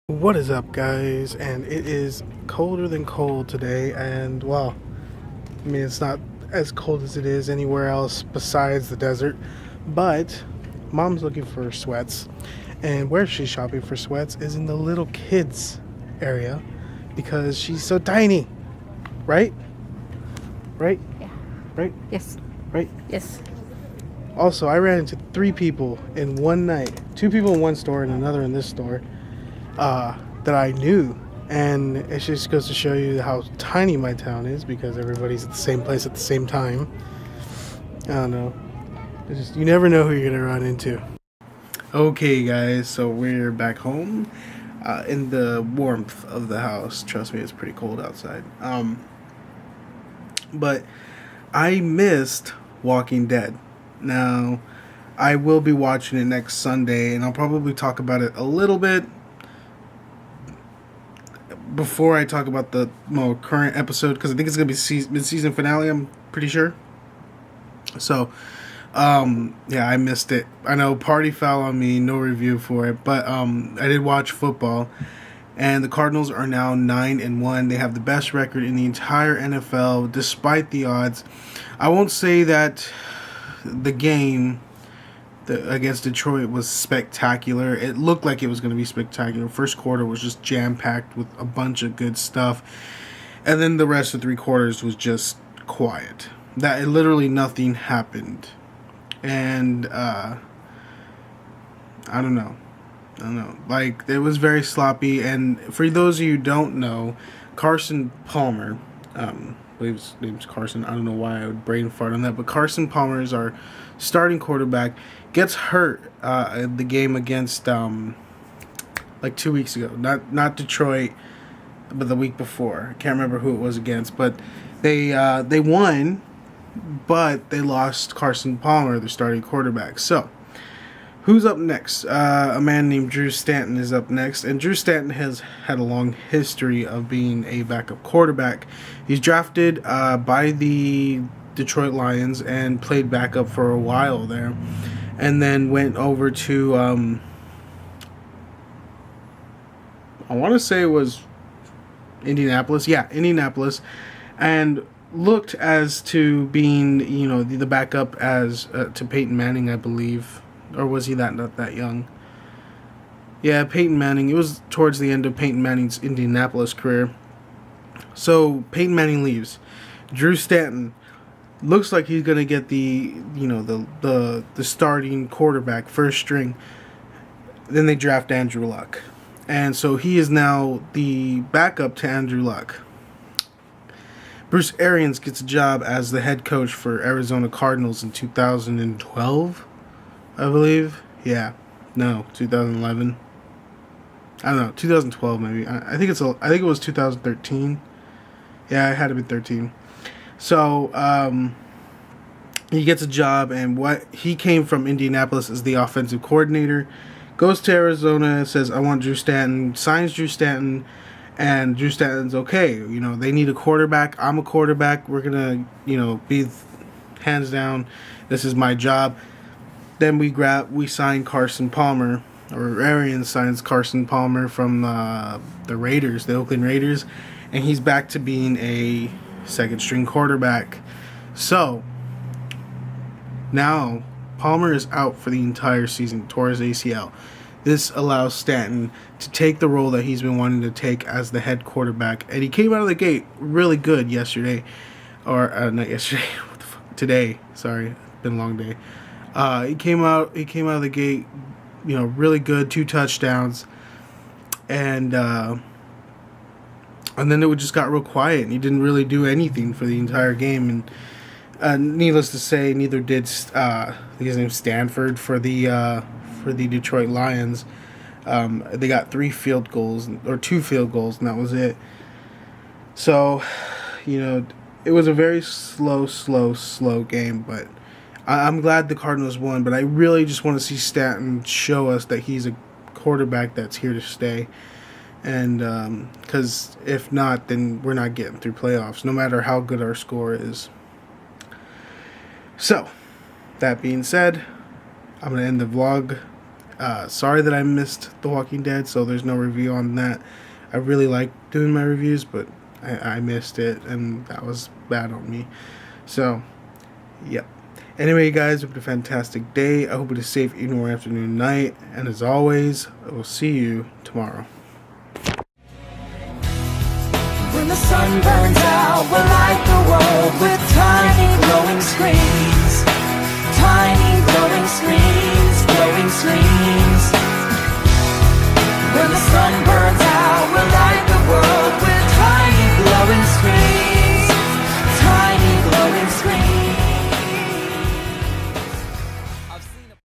What is up, guys? And it is colder than cold today, and well, I mean, it's not as cold as it is anywhere else besides the desert, but mom's looking for sweats, and where she's shopping for sweats is in the little kids area because she's so tiny, right? Right? Yeah. Right? Yes. Right? Yes. Also, I ran into three people in one night, two people in one store and another in this store. That I knew, and it just goes to show you how tiny my town is because everybody's at the same place at the same time. I don't know. It's just, you never know who you're gonna run into. Okay, guys, so we're back home in the warmth of the house. Trust me, it's pretty cold outside. But I missed Walking Dead. Now, I will be watching it next Sunday, and I'll probably talk about it a little bit before I talk about the current episode, because I think it's going to be mid-season finale, I'm pretty sure. So, yeah, I missed it. I know party foul on me, no review for it, but I did watch football, and the Cardinals are now 9-1. They have the best record in the entire NFL, despite the odds. I won't say that the game against Detroit was spectacular. It looked like it was going to be spectacular. First quarter was just jam-packed with a bunch of good stuff. And then the rest of three quarters was just quiet. Literally nothing happened. And, I don't know. Like, it was very sloppy. And for those of you who don't know, Carson Palmer, I believe his name's Carson. I don't know why I would brain fart on that. But Carson Palmer is our starting quarterback. Gets hurt in the game against like 2 weeks ago. Not Detroit, but the week before. I can't remember who it was against, but they won, but they lost Carson Palmer, their starting quarterback. So, who's up next? A man named Drew Stanton is up next, and Drew Stanton has had a long history of being a backup quarterback. He's drafted by the Detroit Lions and played backup for a while there, and then went over to I want to say it was Indianapolis. Yeah, Indianapolis, and looked as to being, the backup as to Peyton Manning, I believe. Or was he not that young? Yeah, Peyton Manning. It was towards the end of Peyton Manning's Indianapolis career. So Peyton Manning leaves. Drew Stanton looks like he's gonna get the starting quarterback, first string. Then they draft Andrew Luck, and so he is now the backup to Andrew Luck. Bruce Arians gets a job as the head coach for Arizona Cardinals in 2012. I believe. Yeah. No, 2011. I don't know, 2012 maybe. I think it was 2013. Yeah, it had to be 13. So, he gets a job, and he came from Indianapolis as the offensive coordinator, goes to Arizona, says, I want Drew Stanton, signs Drew Stanton, and Drew Stanton's okay. They need a quarterback. I'm a quarterback. We're going to, be hands down. This is my job. Then we sign Carson Palmer, or Arians signs Carson Palmer from the Raiders, the Oakland Raiders, and he's back to being a second string quarterback. So now Palmer is out for the entire season, tore his ACL. This allows Stanton to take the role that he's been wanting to take as the head quarterback, and he came out of the gate really good yesterday, or not yesterday, what the fuck, today. Sorry, it's been a long day. He came out of the gate, really good, 2 touchdowns, and then it just got real quiet, and he didn't really do anything for the entire game. And needless to say, neither did his name's Stanford for the Detroit Lions. They got 3 field goals or 2 field goals, and that was it. So, it was a very slow game, but I'm glad the Cardinals won, but I really just want to see Stanton show us that he's a quarterback that's here to stay. And because if not, then we're not getting through playoffs, no matter how good our score is. So, that being said, I'm going to end the vlog Sorry that I missed The Walking Dead, so there's no review on that. I really like doing my reviews, but I missed it, and that was bad on me. So, yep. Anyway, guys, hope you have a fantastic day. I hope it is safe evening or afternoon, night. And as always, I will see you tomorrow. When the sun burns out, will I